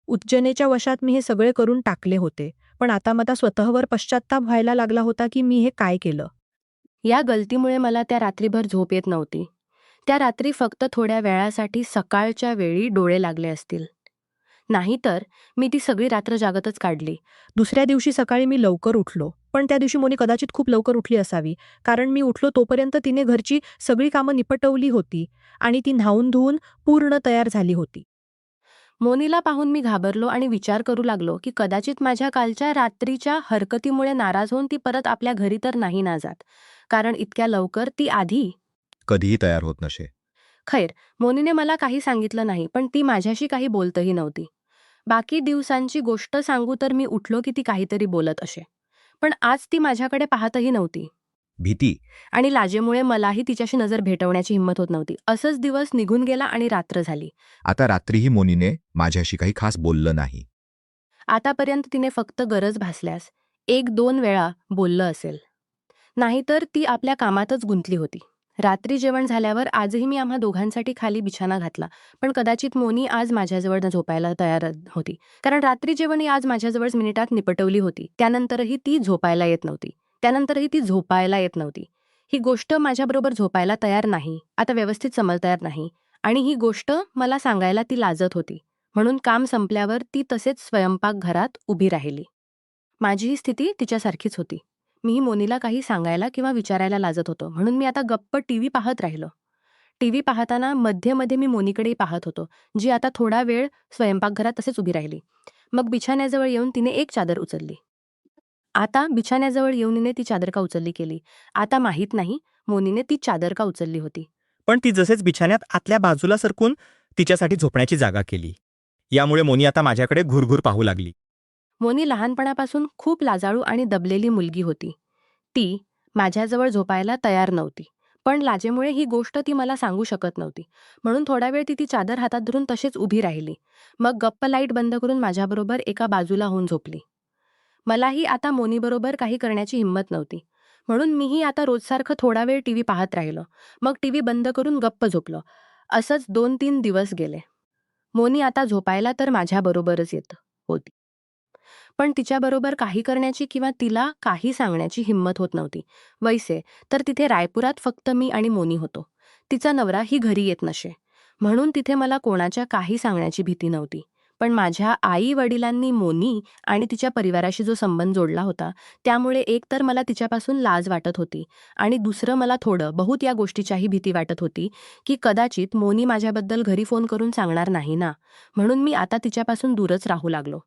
उत्तेजनेच्या वशात मी हे सगळे करून टाकले होते. पण आता मला स्वतःवर पश्चात्ताप व्हायला लागला होता की मी हे काय केलं. या गलतीमुळे मला त्या रात्रीभर झोप येत नव्हती. त्या रात्री फक्त थोड्या वेळासाठी सकाळच्या वेळी डोळे लागले असतील. नाहीतर मी ती सगळी रात्र जागतच काढली. दुसऱ्या दिवशी सकाळी मी लवकर उठलो. पण त्या दिवशी मोनी कदाचित खूप लवकर उठली असावी. कारण मी उठलो तोपर्यंत तिने घरची सगळी कामं निपटवली होती आणि ती न्हाऊन धुवून पूर्ण तयार झाली होती. मोनीला पाहून मी घाबरलो आणि विचार करू लागलो की कदाचित माझ्या कालच्या रात्रीच्या हरकतीमुळे नाराज होऊन ती परत आपल्या घरी तर नाही ना जात. कारण इतक्या लवकर ती आधी कधीही तयार होत नसे. खैर, मोनीने मला काही सांगितलं नाही, पण ती माझ्याशी काही बोलतही नव्हती. बाकी दिवसांची गोष्ट सांगू तर मी उठलो की ती काहीतरी बोलत असे. पण आज ती माझ्याकडे पाहतही नव्हती. भीती. आणि लाजेमुळे मलाही तिच्याशी नजर भेटवण्याची हिंमत होत नव्हती. असंच दिवस निघून गेला आणि रात्र झाली. आता रात्रीही मोनीने माझ्याशी काही खास बोललं नाही. आतापर्यंत तिने फक्त गरज भासल्यास 1-2 वेळा बोललं असेल. नाहीतर ती आपल्या कामातच गुंतली होती. रात्री जेवण झाल्यावर आजही मी आम्हा दोघांसाठी खाली बिछाना घातला. पण कदाचित मोनी आज माझ्याजवळ झोपायला तयार होती. कारण रात्री जेवण ही आज माझ्याजवळ मिनिटात निपटवली होती. त्यानंतरही ती झोपायला येत नव्हती. ही गोष्ट माझ्याबरोबर झोपायला तयार नाही, आता व्यवस्थित समज तयार नाही. आणि ही गोष्ट मला सांगायला ती लाजत होती. म्हणून काम संपल्यावर ती तसेच स्वयंपाकघरात उभी राहिली. माझीही स्थिती तिच्यासारखीच होती. मीही मोनीला काही सांगायला किंवा विचारायला लाजत होतो. म्हणून मी आता गप्प टीव्ही पाहत राहिलो. टीव्ही पाहताना मध्ये मी मोनीकडेही पाहत होतो, जी आता थोडा वेळ स्वयंपाकघरात तसेच उभी राहिली. मग बिछाण्याजवळ येऊन तिने एक चादर उचलली. आता बिछाण्याजवळ येऊन तिने ती चादर का उचलली केली. आता माहीत नाही मोनीने ती चादर का उचलली होती. पण ती जसेच बिछाण्यात आतल्या बाजूला सरकून तिच्यासाठी झोपण्याची जागा केली. यामुळे मोनी आता माझ्याकडे घुरघुर पाहू लागली. मोनी लहानपणापासून खूप लाजाळू आणि दबलेली मुलगी होती. ती माझ्याजवळ झोपायला तयार नव्हती. पण लाजेमुळे ही गोष्ट ती मला सांगू शकत नव्हती. म्हणून थोडा वेळ ती चादर हातात धरून तशीच उभी राहिली. मग गप्प लाईट बंद करून माझ्याबरोबर एका बाजूला होऊन झोपली. मलाही आता मोनीबरोबर काही करण्याची हिंमत नव्हती. म्हणून मीही आता रोजसारखं थोडा वेळ टीव्ही पाहत राहिलो. मग टीव्ही बंद करून गप्प झोपलो. असंच 2-3 दिवस गेले. मोनी आता झोपायला तर माझ्याबरोबरच येत होती. पण तिच्याबरोबर काही करण्याची किंवा तिला काही सांगण्याची हिंमत होत नव्हती. वैसे तर तिथे रायपुरात फक्त मी आणि मोनी होतो. तिचा नवरा ही घरी येत नसे. म्हणून तिथे मला कोणाच्या काही सांगण्याची भीती नव्हती. पण माझ्या आई-वडिलांनी मोनी आणि तिच्या परिवाराशी जो संबंध जोडला होता, त्यामुळे एक तर मला तिच्यापासून लाज वाटत होती आणि दुसरं मला बहुत या गोष्टीच्याही भीती वाटत होती की कदाचित मोनी माझ्याबद्दल घरी फोन करून सांगणार नाही ना. म्हणून मी आता तिच्यापासून दूरच राहू लागलो.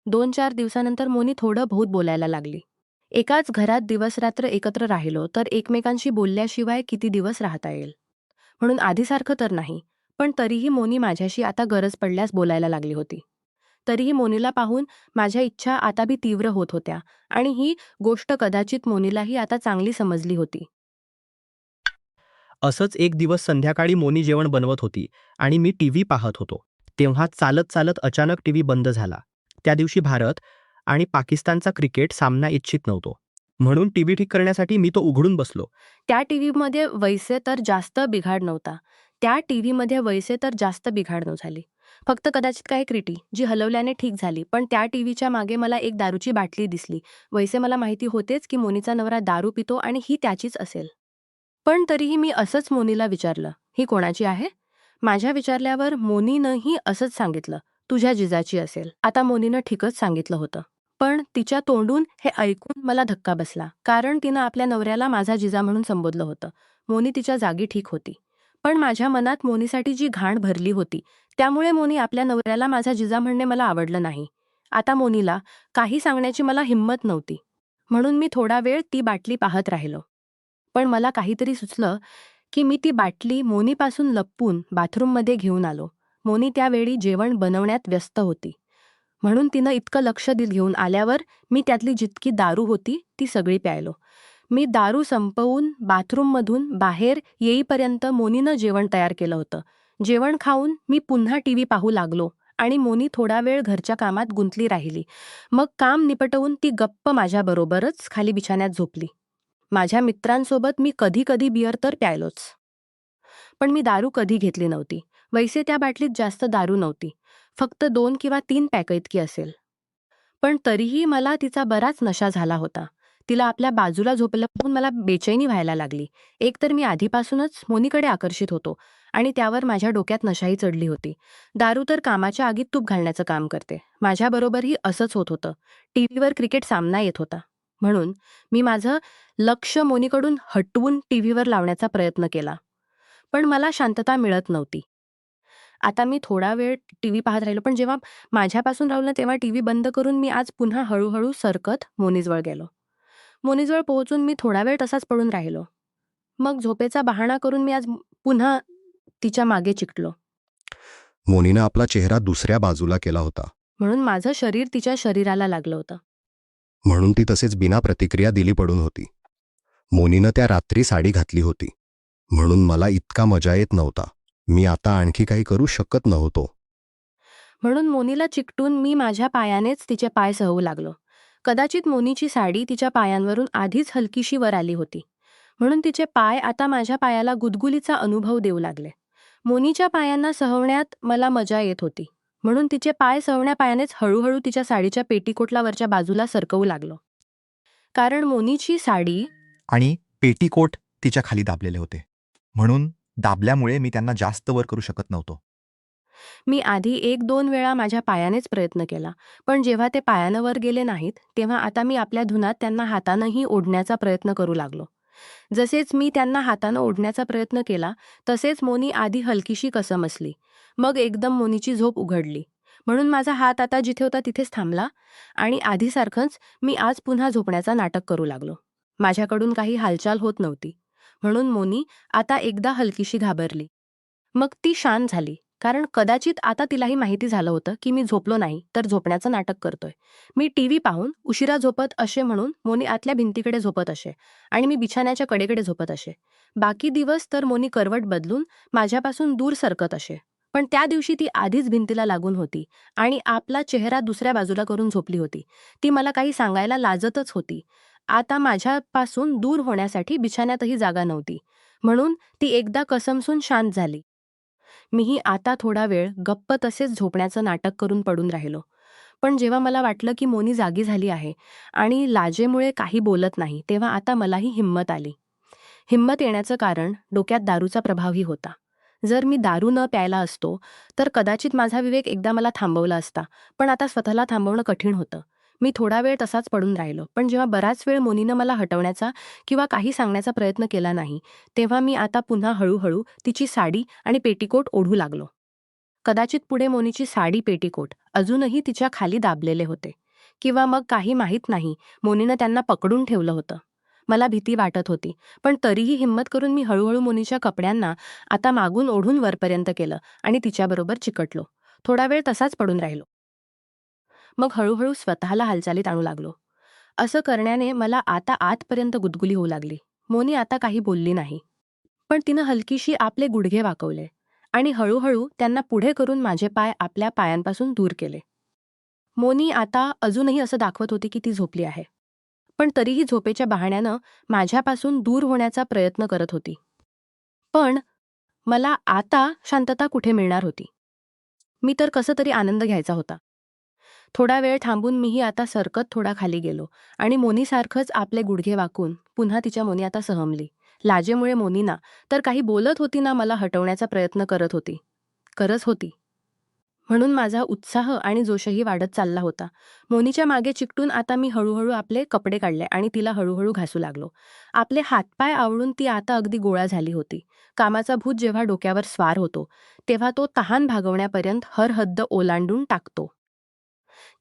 2-4 दिवसानंतर मोनी बहुत बोलायला लागली. एकाच घरात दिवस-रात्र एकत्र राहिलो तर एकमेकांशी बोलल्याशिवाय किती दिवस राहता येईल. म्हणून आधीसारखं तर नाही, पण तरीही मोनी माझ्याशी आता गरज पडल्यास बोलायला लागली होती. तरीही मोनीला पाहून माझ्या इच्छा आता बी तीव्र होत होत्या आणि ही गोष्ट कदाचित मोनीलाही आता चांगली समजली होती. असंच एक दिवस संध्याकाळी मोनी जेवण बनवत होती आणि मी टीव्ही पाहत होतो. तेव्हा चालत चालत अचानक टीव्ही बंद झाला. त्या दिवशी भारत आणि पाकिस्तानचा क्रिकेट सामना इच्छित नव्हतो. म्हणून टीव्ही ठीक करण्यासाठी मी तो उघडून बसलो. त्या टीव्हीमध्ये वैसे तर जास्त बिघाड नव्हता. झाली. फक्त कदाचित काही क्रिटी जी हलवल्याने ठीक झाली. पण त्या टीव्हीच्या मागे मला एक दारूची बाटली दिसली. वैसे मला माहिती होतेच की मोनीचा नवरा दारू पितो आणि ही त्याचीच असेल. पण तरीही मी असंच मोनीला विचारलं, ही कोणाची आहे? माझ्या विचारल्यावर मोनीनंही असंच सांगितलं, तुझ्या जिजाची असेल. आता मोनीनं ठीकच सांगितलं होतं. पण तिच्या तोंडून हे ऐकून मला धक्का बसला. कारण तिनं आपल्या नवऱ्याला माझा जिजा म्हणून संबोधलं होतं. मोनी तिच्या जागी ठीक होती. पण माझ्या मनात मोनीसाठी जी घाण भरली होती, त्यामुळे मोनी आपल्या नवऱ्याला माझा जिजा म्हणणे मला आवडलं नाही. आता मोनीला काही सांगण्याची मला हिंमत नव्हती. म्हणून मी थोडा वेळ ती बाटली पाहत राहिलो. पण मला काहीतरी सुचलं की मी ती बाटली मोनीपासून लपवून बाथरूममध्ये घेऊन आलो. मोनी त्यावेळी जेवण बनवण्यात व्यस्त होती. म्हणून तिनं इतकं लक्ष घेऊन आल्यावर मी त्यातली जितकी दारू होती ती सगळी प्यायलो. मी दारू संपवून बाथरूममधून बाहेर येईपर्यंत मोनीनं जेवण तयार केलं होतं. जेवण खाऊन मी पुन्हा टीव्ही पाहू लागलो आणि मोनी थोडा वेळ घरच्या कामात गुंतली राहिली. मग काम निपटवून ती गप्प माझ्याबरोबरच खाली बिछाण्यात झोपली. माझ्या मित्रांसोबत मी कधी बिअर तर प्यायलोच. पण मी दारू कधी घेतली नव्हती. वैसे त्या बाटलीत जास्त दारू नव्हती. फक्त 2 किंवा 3 पॅक इतकी असेल. पण तरीही मला तिचा बराच नशा झाला होता. तिला आपल्या बाजूला झोपलं पाहून मला बेचैनी व्हायला लागली. एकतर मी आधीपासूनच मोनीकडे आकर्षित होतो आणि त्यावर माझ्या डोक्यात नशाही चढली होती. दारू तर कामाच्या आगीत तूप घालण्याचं काम करते. माझ्याबरोबरही असंच होत होतं. टीव्हीवर क्रिकेट सामना येत होता. म्हणून मी माझं लक्ष मोनीकडून हटवून टीव्हीवर लावण्याचा प्रयत्न केला. पण मला शांतता मिळत नव्हती. आता मी थोडा वेळ टीव्ही पाहत राहिलो, पण जेव्हा माझ्यापासून राहिलं तेव्हा टीव्ही बंद करून मी आज पुन्हा हळूहळू सरकत मोनीजवळ गेलो. मोनीजवळ पोहोचून मी थोडा वेळ तसाच पडून राहिलो. मग झोपेचा बहाणा करून मी आज पुन्हा तिच्या मागे चिकटलो. मोनीनं आपला चेहरा दुसऱ्या बाजूला केला होता, म्हणून माझं शरीर तिच्या शरीराला लागलं होतं. म्हणून ती तसेच बिना प्रतिक्रिया दिली पडून होती. मोनीनं त्या रात्री साडी घातली होती, म्हणून मला इतका मजा येत नव्हता. मी आता आणखी काही करू शकत नव्हतो. म्हणून मोनीला चिकटून मी माझ्या पायानेच तिचे पाय सहवू लागलो. कदाचित मोनीची साडी तिच्या पायांवरून आधीच हलकीशी वर आली होती, म्हणून तिचे पाय आता माझ्या पायाला गुदगुलीचा अनुभव देऊ लागले. मोनीच्या पायांना सहवण्यात मला मजा येत होती, म्हणून तिचे पाय सहवण्या पायानेच हळूहळू तिच्या साडीच्या पेटीकोटला वरच्या बाजूला सरकवू लागलो. कारण मोनीची साडी आणि पेटीकोट तिच्या खाली दाबलेले होते. म्हणून दाबल्यामुळे मी त्यांना जास्त वर करू शकत नव्हतो. मी आधी 1-2 वेळा माझ्या पायानेच प्रयत्न केला, पण जेव्हा ते पायानं वर गेले नाहीत, तेव्हा आता मी आपल्या धुनात त्यांना हातानंही ओढण्याचा प्रयत्न करू लागलो. जसेच मी त्यांना हातानं ओढण्याचा प्रयत्न केला, तसेच मोनी आधी हलकीशी कसमसली. मग एकदम मोनीची झोप उघडली. म्हणून माझा हात आता जिथे होता तिथेच थांबला आणि आधीसारखंच मी आज पुन्हा झोपण्याचा नाटक करू लागलो. माझ्याकडून काही हालचाल होत नव्हती. म्हणून मोनी आता एकदा हलकीशी घाबरली. मग ती शांत झाली, कारण कदाचित आता तिलाही माहिती झालं होतं की मी झोपलो नाही तर झोपण्याचं नाटक करतोय. मी टीव्ही पाहून उशिरा झोपत असे म्हणून मोनी आतल्या भिंतीकडे झोपत असे आणि मी बिछाण्याच्या कडेकडे झोपत असे. बाकी दिवस तर मोनी करवट बदलून माझ्यापासून दूर सरकत असे. पण त्या दिवशी ती आधीच भिंतीला लागून होती आणि आपला चेहरा दुसऱ्या बाजूला करून झोपली होती. ती मला काही सांगायला लाजतच होती. आता माझ्यापासून दूर होण्यासाठी बिछाण्यातही जागा नव्हती. म्हणून ती एकदा कसमसून शांत झाली. मीही आता थोडा वेळ गप्प तसेच झोपण्याचं नाटक करून पडून राहिलो. पण जेव्हा मला वाटलं की मोनी जागी झाली आहे आणि लाजेमुळे काही बोलत नाही, तेव्हा आता मलाही हिंमत आली. हिंमत येण्याचं कारण डोक्यात दारूचा प्रभावही होता. जर मी दारू न प्यायला असतो तर कदाचित माझा विवेक एकदा मला थांबवला असता, पण आता स्वतःला थांबवणं कठीण होतं. मी थोडा वेळ तसाच पडून राहिलो, पण जेव्हा बराच वेळ मोनीनं मला हटवण्याचा किंवा काही सांगण्याचा प्रयत्न केला नाही, तेव्हा मी आता पुन्हा हळूहळू तिची साडी आणि पेटीकोट ओढू लागलो. कदाचित पुढे मोनीची साडी पेटीकोट अजूनही तिच्या खाली दाबलेले होते, किंवा मग काही माहीत नाही, मोनीनं त्यांना पकडून ठेवलं होतं. मला भीती वाटत होती, पण तरीही हिंमत करून मी हळूहळू मोनीच्या कपड्यांना आता मागून ओढून वरपर्यंत केलं आणि तिच्याबरोबर चिकटलो. थोडा वेळ तसाच पडून राहिलो. मग हळूहळू स्वतःला हालचालीत आणू लागलो. असं करण्याने मला आता आतपर्यंत गुदगुली होऊ लागली. मोनी आता काही बोलली नाही, पण तिनं हलकीशी आपले गुडघे वाकवले आणि हळूहळू त्यांना पुढे करून माझे पाय आपल्या पायांपासून दूर केले. मोनी आता अजूनही असं दाखवत होती की ती झोपली आहे, पण तरीही झोपेच्या बहाण्यानं माझ्यापासून दूर होण्याचा प्रयत्न करत होती. पण मला आता शांतता कुठे मिळणार होती? मी तर कसं तरी आनंद घ्यायचा होता. थोडा वेळ थांबून मीही आता सरकत थोडा खाली गेलो आणि मोनीसारखंच आपले गुडघे वाकून पुन्हा तिच्या मोनी आता सहमली. लाजेमुळे मोनी ना तर काही बोलत होती ना मला हटवण्याचा प्रयत्न करत होती. म्हणून माझा उत्साह आणि जोशही वाढत चालला होता. मोनीच्या मागे चिकटून आता मी हळूहळू आपले कपडे काढले आणि तिला हळूहळू घासू लागलो. आपले हातपाय आवळून ती आता अगदी गोळा झाली होती. कामाचा भूत जेव्हा डोक्यावर स्वार होतो, तेव्हा तो तहान भागवण्यापर्यंत हर हद्द ओलांडून टाकतो.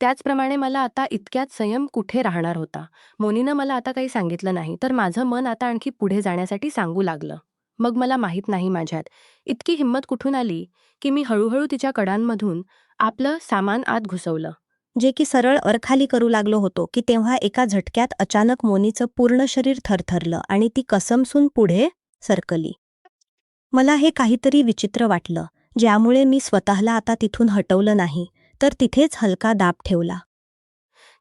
त्याचप्रमाणे मला आता इतक्यात संयम कुठे राहणार होता. मोनीनं मला आता काही सांगितलं नाही, तर माझं मन आता आणखी पुढे जाण्यासाठी सांगू लागलं. मग मला माहीत नाही माझ्यात इतकी हिंमत कुठून आली की मी हळूहळू तिच्या कडांमधून आपलं सामान आत घुसवलं. जे की सरळ अरखाली करू लागलो होतो की तेव्हा एका झटक्यात अचानक मोनीचं पूर्ण शरीर थरथरलं आणि ती कसमसून पुढे सरकली. मला हे काहीतरी विचित्र वाटलं, ज्यामुळे मी स्वतःला आता तिथून हटवलं नाही, तर तिथेच हलका दाब ठेवला.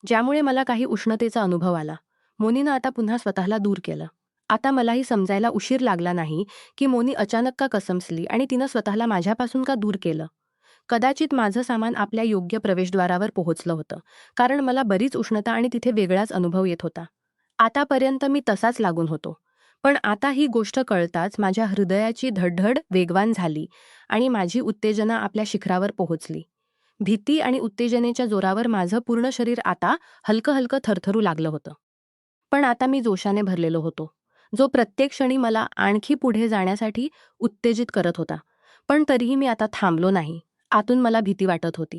ज्यामुळे मला काही उष्णतेचा अनुभव आला. मोनीनं आता पुन्हा स्वतःला दूर केलं. आता मलाही समजायला उशीर लागला नाही की मोनी अचानक का कसमसली आणि तिनं स्वतःला माझ्यापासून का दूर केलं. कदाचित माझं सामान आपल्या योग्य प्रवेशद्वारावर पोहोचलं होतं, कारण मला बरीच उष्णता आणि तिथे वेगळाच अनुभव येत होता. आतापर्यंत मी तसाच लागून होतो. पण आता ही गोष्ट कळताच माझ्या हृदयाची धडधड वेगवान झाली आणि माझी उत्तेजना आपल्या शिखरावर पोहोचली. भीती आणि उत्तेजनेच्या जोरावर माझं पूर्ण शरीर आता हलकं हलकं थरथरू लागलं होतं. पण आता मी जोशाने भरलेलो होतो, जो प्रत्येक क्षणी मला आणखी पुढे जाण्यासाठी उत्तेजित करत होता. पण तरीही मी आता थांबलो नाही. आतून मला भीती वाटत होती.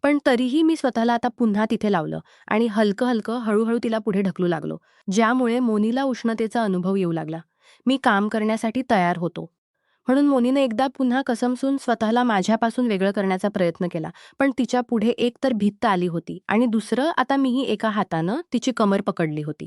पण तरीही मी स्वतःला आता पुन्हा तिथे लावलं आणि हलकं हलकं हळूहळू तिला पुढे ढकलू लागलो, ज्यामुळे मोनीला उष्णतेचा अनुभव येऊ लागला. मी काम करण्यासाठी तयार होतो. म्हणून मोनीने एकदा पुन्हा कसमसून स्वतःला माझ्यापासून वेगळं करण्याचा प्रयत्न केला, पण तिच्या पुढे एक तर भिंत आली होती आणि दुसरं आता मीही एका हातानं तिची कमर पकडली होती.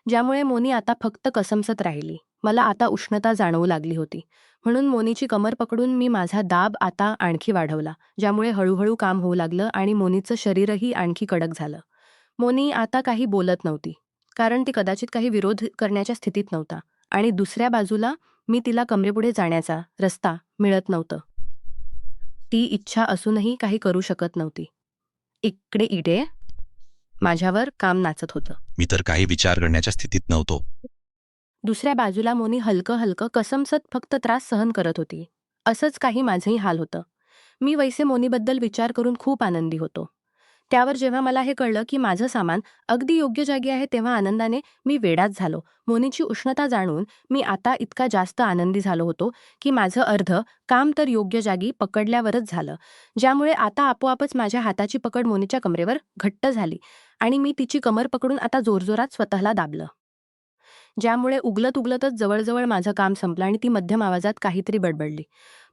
ज्यामुळे मोनी आता फक्त कसमसत राहिली. मला आता उष्णता जाणवू लागली होती. म्हणून मोनीची कमर पकडून मी माझा दाब आता आणखी वाढवला, ज्यामुळे हळूहळू काम होऊ लागलं आणि मोनीचं शरीरही आणखी कडक झालं. मोनी आता काही बोलत नव्हती, कारण ती कदाचित काही विरोध करण्याच्या स्थितीत नव्हता आणि दुसऱ्या बाजूला मी तिला कमरेपुढे जाण्याचा रस्ता मिळत नव्हतं. ती इच्छा असूनही काही करू शकत नव्हती. इकडे माझ्यावर काम नाचत होतं. मी तर काही विचार करण्याच्या स्थितीत नव्हतो. दुसऱ्या बाजूला मोनी हलकं हलकं कसमसत फक्त त्रास सहन करत होती. असंच काही माझंही हाल होतं. मी वैसे मोनीबद्दल विचार करून खूप आनंदी होतो. त्यावर जेव्हा मला हे कळलं की माझं सामान अगदी योग्य जागी आहे, तेव्हा आनंदाने मी वेडाच झालो. मोनीची उष्णता जाणून मी आता इतका जास्त आनंदी झालो होतो की माझं अर्ध काम तर योग्य जागी पकडल्यावरच झालं, ज्यामुळे आता आपोआपच माझ्या हाताची पकड मोनीच्या कमरेवर घट्ट झाली आणि मी तिची कमर पकडून आता जोरजोरात स्वतःला दाबलं, ज्यामुळे उगलत उगलतच जवळजवळ माझं काम संपलं आणि ती मध्यम आवाजात काहीतरी बडबडली.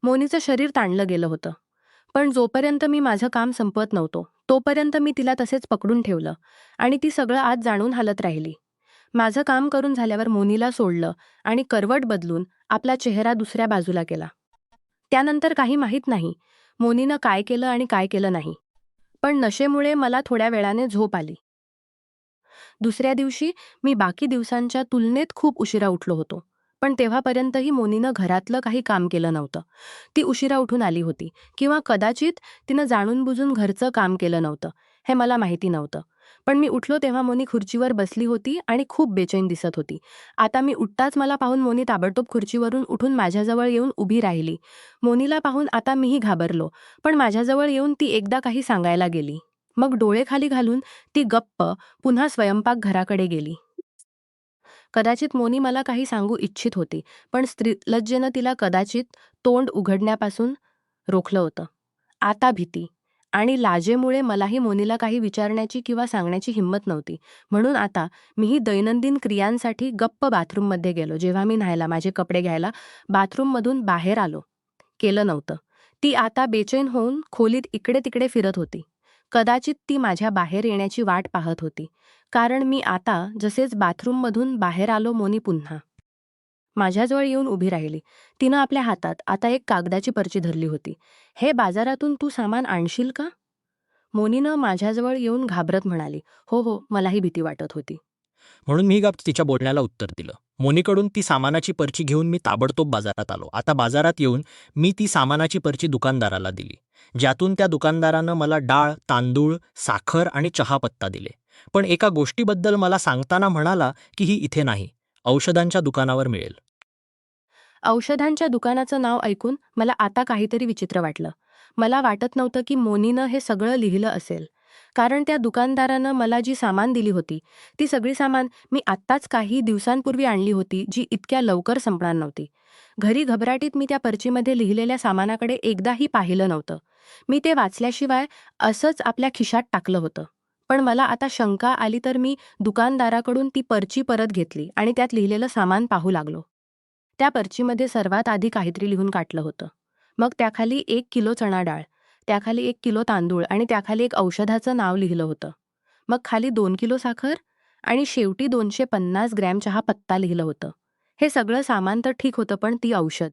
मोनीचं शरीर ताणलं गेलं होतं, पण जोपर्यंत मी माझं काम संपवत नव्हतो तोपर्यंत मी तिला तसेच पकडून ठेवलं आणि ती सगळं आत जाणून हालत राहिली. माझं काम करून झाल्यावर मोनीला सोडलं आणि करवट बदलून आपला चेहरा दुसऱ्या बाजूला केला. त्यानंतर काही माहीत नाही मोनीनं काय केलं आणि काय केलं नाही, पण नशेमुळे मला थोड्या वेळाने झोप आली. दुसऱ्या दिवशी मी बाकी दिवसांच्या तुलनेत खूप उशिरा उठलो होतो, पण तेव्हापर्यंतही मोनीनं घरातलं काही काम केलं नव्हतं. ती उशिरा उठून आली होती किंवा कदाचित तिनं जाणून बुजून घरचं काम केलं नव्हतं, हे मला माहिती नव्हतं. पण मी उठलो तेव्हा मोनी खुर्चीवर बसली होती आणि खूप बेचैन दिसत होती. आता मी उठताच मला पाहून मोनी ताबडतोब खुर्चीवरून उठून माझ्याजवळ येऊन उभी राहिली. मोनीला पाहून आता मीही घाबरलो, पण माझ्याजवळ येऊन ती एकदा काही सांगायला गेली. मग डोळे खाली घालून ती गप्प पुन्हा स्वयंपाकघराकडे गेली. कदाचित मोनी मला काही सांगू इच्छित होती, पण स्त्रीलज्जेनं तिला कदाचित तोंड उघडण्यापासून रोखलं होतं. आता भीती आणि लाजेमुळे मलाही मोनीला काही विचारण्याची किंवा सांगण्याची हिंमत नव्हती. म्हणून आता मीही दैनंदिन क्रियांसाठी गप्प बाथरूममध्ये गेलो. जेव्हा मी न्हायला माझे कपडे घ्यायला बाथरूममधून बाहेर आलो, केलं नव्हतं. ती आता बेचैन होऊन खोलीत इकडे तिकडे फिरत होती. कदाचित ती माझ्या बाहेर येण्याची वाट पाहत होती, कारण मी आता जसेच बाथरूममधून बाहेर आलो मोनी पुन्हा माझ्याजवळ येऊन उभी राहिली. तिनं आपल्या हातात आता एक कागदाची पर्ची धरली होती. हे बाजारातून तू सामान आणशील का? मोनीनं माझ्याजवळ येऊन घाबरत म्हणाली. हो हो, मलाही भीती वाटत होती. म्हणून मी गप्प तिच्या बोलण्याला उत्तर दिलं. मोनीकडून ती सामानाची पर्ची घेऊन मी ताबडतोब बाजारात आलो. आता बाजारात येऊन मी ती सामानाची पर्ची दुकानदाराला दिली, ज्यातून त्या दुकानदारानं मला डाळ, तांदूळ, साखर आणि चहापत्ता दिले. पण एका गोष्टीबद्दल मला सांगताना म्हणाला की ही इथे नाही, औषधांच्या दुकानावर मिळेल. औषधांच्या दुकानाचं नाव ऐकून मला आता काहीतरी विचित्र वाटलं. मला वाटत नव्हतं की मोनीनं हे सगळं लिहिलं असेल, कारण त्या दुकानदारानं मला जी सामान दिली होती ती सगळी सामान मी आत्ताच काही दिवसांपूर्वी आणली होती, जी इतक्या लवकर संपणार नव्हती. घरी घबराटीत मी त्या पर्चीमध्ये लिहिलेल्या सामानाकडे एकदाही पाहिलं नव्हतं. मी ते वाचल्याशिवाय असंच आपल्या खिशात टाकलं होतं. पण मला आता शंका आली तर मी दुकानदाराकडून ती पर्ची परत घेतली आणि त्यात लिहिलेलं सामान पाहू लागलो. त्या पर्चीमध्ये सर्वात आधी काहीतरी लिहून काढलं होतं. मग त्याखाली 1 किलो चणा डाळ, त्याखाली 1 किलो तांदूळ आणि त्याखाली एक औषधाचं नाव लिहिलं होतं. मग खाली 2 किलो साखर आणि शेवटी 250 ग्रॅम चहा पत्ता लिहिलं होतं. हे सगळं सामान तर ठीक होतं, पण ती औषध